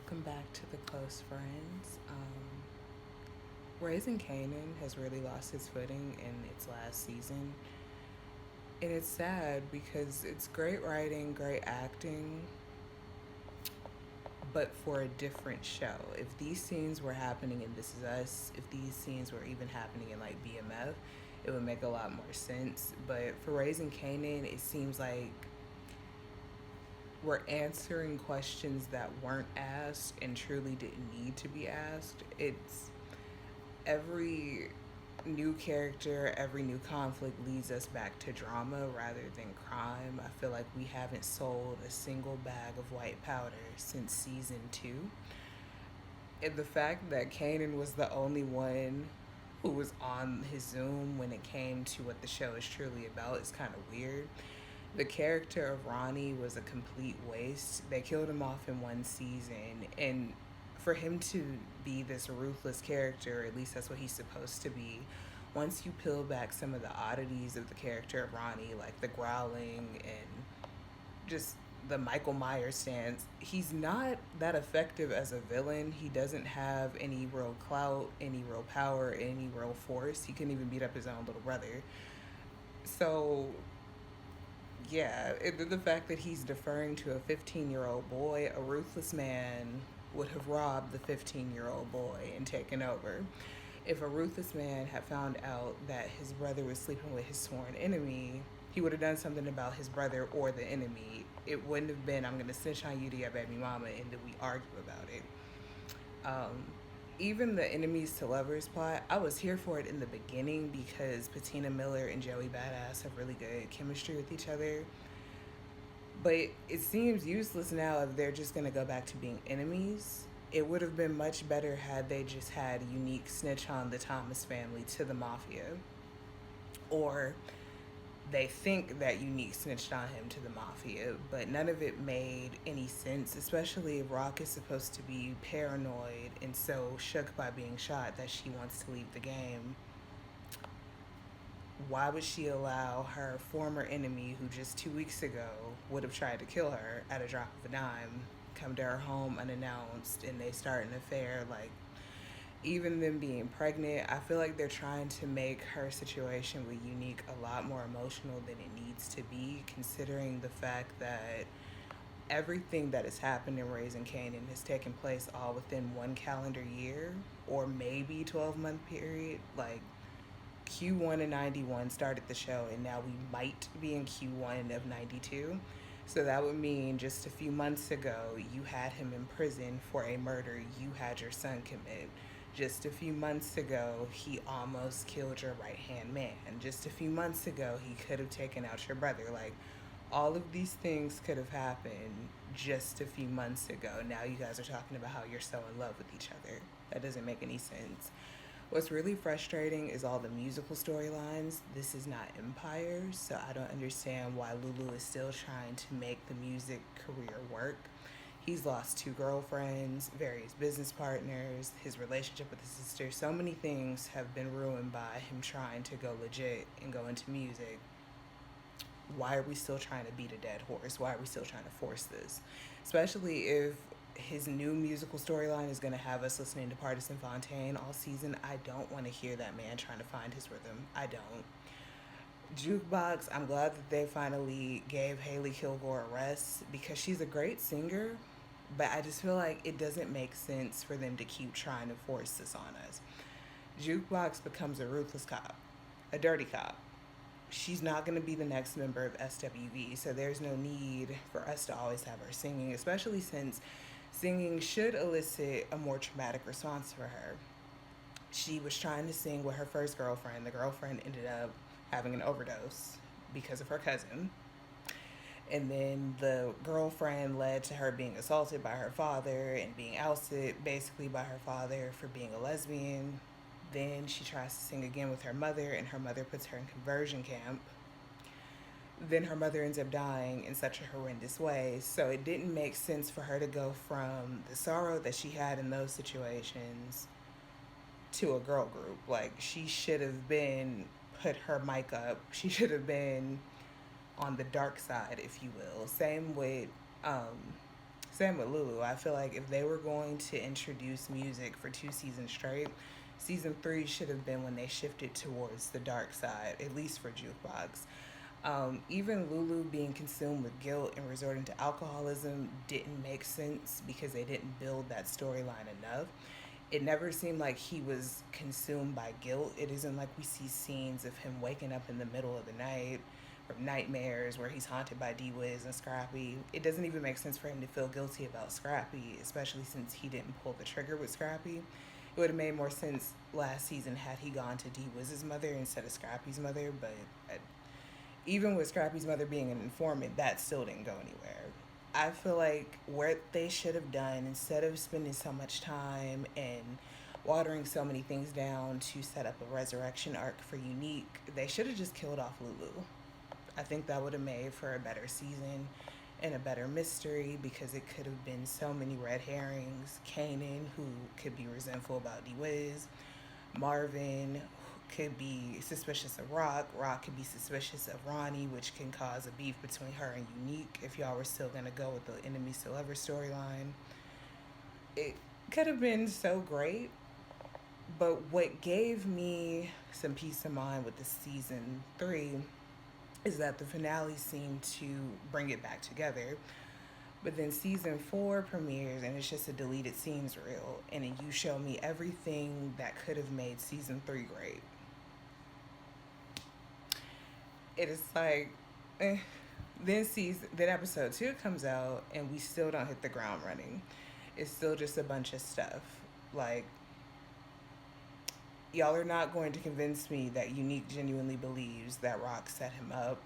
Welcome back to the Close Friends. Raising Kanan has really lost its footing in its last season. And it's sad because it's great writing, great acting, but for a different show. If these scenes were happening in This Is Us, if these scenes were even happening in like BMF, it would make a lot more sense. But for Raising Kanan, it seems like we're answering questions that weren't asked and truly didn't need to be asked. It's every new character, every new conflict leads us back to drama rather than crime. I feel like we haven't sold a single bag of white powder since season 2. And the fact that Kanan was the only one who was on his Zoom when it came to what the show is truly about is kind of weird. The character of Ronnie was a complete waste. They killed him off in one season, and for him to be this ruthless character, or at least that's what he's supposed to be, once you peel back some of the oddities of the character of Ronnie, like the growling and just the Michael Myers stance, he's not that effective as a villain. He doesn't have any real clout, any real power, any real force. He couldn't even beat up his own little brother. So yeah, the fact that he's deferring to a 15-year-old boy, a ruthless man would have robbed the 15-year-old boy and taken over. If a ruthless man had found out that his brother was sleeping with his sworn enemy, he would have done something about his brother or the enemy. It wouldn't have been, I'm going to snitch on you to your baby mama, and then we argue about it. Um, Even the enemies to lovers plot, I was here for it in the beginning because Patina Miller and Joey Badass have really good chemistry with each other. But it seems useless now if they're just going to go back to being enemies. It would have been much better had they just had Unique snitch on the Thomas family to the mafia. Or they think that Unique snitched on him to the mafia, but none of it made any sense, especially if Rock is supposed to be paranoid and so shook by being shot that she wants to leave the game. Why would she allow her former enemy, who just 2 weeks ago would have tried to kill her at a drop of a dime, come to her home unannounced and they start an affair? Like, even them being pregnant, I feel like they're trying to make her situation with Unique a lot more emotional than it needs to be, considering the fact that everything that has happened in Raising Kanan has taken place all within one calendar year or maybe 12-month period. Like, Q1 of 91 started the show, and now we might be in Q1 of 92. So that would mean just a few months ago, you had him in prison for a murder you had your son commit. Just a few months ago, he almost killed your right hand man. Just a few months ago, he could have taken out your brother. Like, all of these things could have happened just a few months ago. Now you guys are talking about how you're so in love with each other. That doesn't make any sense. What's really frustrating is all the musical storylines. This is not Empire, so I don't understand why Lulu is still trying to make the music career work. He's lost 2 girlfriends, various business partners, his relationship with his sister. So many things have been ruined by him trying to go legit and go into music. Why are we still trying to beat a dead horse? Why are we still trying to force this? Especially if his new musical storyline is going to have us listening to Partisan Fontaine all season. I don't want to hear that man trying to find his rhythm. I don't. Jukebox, I'm glad that they finally gave Haley Kilgore a rest because she's a great singer, but I just feel like it doesn't make sense for them to keep trying to force this on us. Jukebox becomes a ruthless cop, a dirty cop. She's not going to be the next member of SWV, so there's no need for us to always have her singing, especially since singing should elicit a more traumatic response for her. She was trying to sing with her first girlfriend. The girlfriend ended up having an overdose because of her cousin. And then the girlfriend led to her being assaulted by her father and being ousted basically by her father for being a lesbian. Then she tries to sing again with her mother, and her mother puts her in conversion camp. Then her mother ends up dying in such a horrendous way. So it didn't make sense for her to go from the sorrow that she had in those situations to a girl group. Like, she should have been put her mic up. She should have been on the dark side, if you will. Same with Same with Lulu. I feel like if they were going to introduce music for 2 seasons straight, season 3 should have been when they shifted towards the dark side, at least for Jukebox. Even Lulu being consumed with guilt and resorting to alcoholism didn't make sense because they didn't build that storyline enough. It never seemed like he was consumed by guilt. It isn't like we see scenes of him waking up in the middle of the night from nightmares where he's haunted by D Wiz and Scrappy. It doesn't even make sense for him to feel guilty about Scrappy, especially since he didn't pull the trigger with Scrappy. It would have made more sense last season had he gone to D Wiz's mother instead of Scrappy's mother, but even with Scrappy's mother being an informant, that still didn't go anywhere. I feel like what they should have done, instead of spending so much time and watering so many things down to set up a resurrection arc for Unique, they should have just killed off Lulu. I think that would have made for a better season and a better mystery because it could have been so many red herrings. Kanan, who could be resentful about D Wiz, Marvin could be suspicious of Rock. Rock could be suspicious of Ronnie, which can cause a beef between her and Unique if y'all were still gonna go with the enemies to lover storyline. It could have been so great, but what gave me some peace of mind with the season 3 is that the finale seemed to bring it back together. But then season 4 premieres and it's just a deleted scenes reel, and then you show me everything that could have made season 3 great. It is like, then episode 2 comes out and we still don't hit the ground running. It's still just a bunch of stuff. Like, y'all are not going to convince me that Unique genuinely believes that Rock set him up.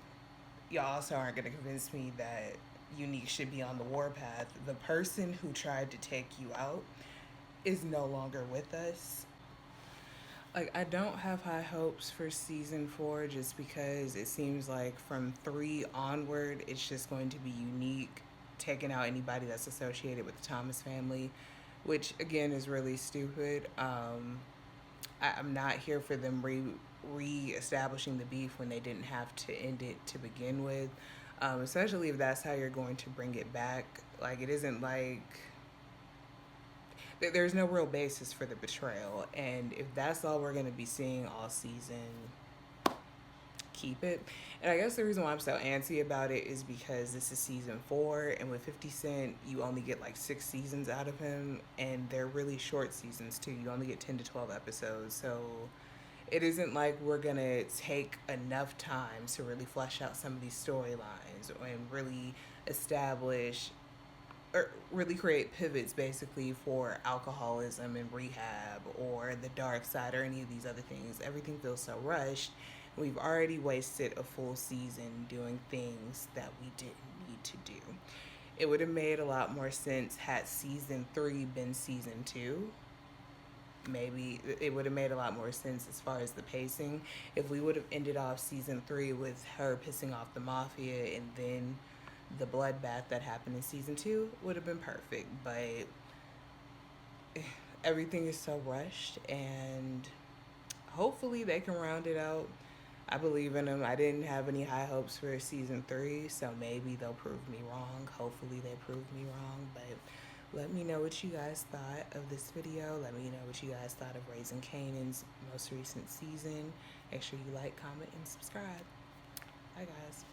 Y'all also aren't going to convince me that Unique should be on the warpath. The person who tried to take you out is no longer with us. Like, I don't have high hopes for season 4 just because it seems like from 3 onward, it's just going to be Unique taking out anybody that's associated with the Thomas family, which again is really stupid. I'm not here for them re-establishing the beef when they didn't have to end it to begin with, especially if that's how you're going to bring it back. Like, it isn't like there's no real basis for the betrayal, and if that's all we're going to be seeing all season, keep it. And I guess the reason why I'm so antsy about it is because this is season 4, and with 50 Cent, you only get like 6 seasons out of him, and they're really short seasons too. You only get 10 to 12 episodes, so it isn't like we're gonna take enough time to really flesh out some of these storylines and really establish or really create pivots basically for alcoholism and rehab or the dark side or any of these other things. Everything feels so rushed. We've already wasted a full season doing things that we didn't need to do. It would have made a lot more sense had season 3 been season 2. Maybe it would have made a lot more sense as far as the pacing if we would have ended off season 3 with her pissing off the mafia, and then the bloodbath that happened in season 2 would have been perfect. But everything is so rushed, and hopefully they can round it out. I believe in them. I didn't have any high hopes for season 3, so maybe they'll prove me wrong. Hopefully they prove me wrong, but let me know what you guys thought of this video. Let me know what you guys thought of Raising Kanan's most recent season. Make sure you like, comment, and subscribe. Bye, guys.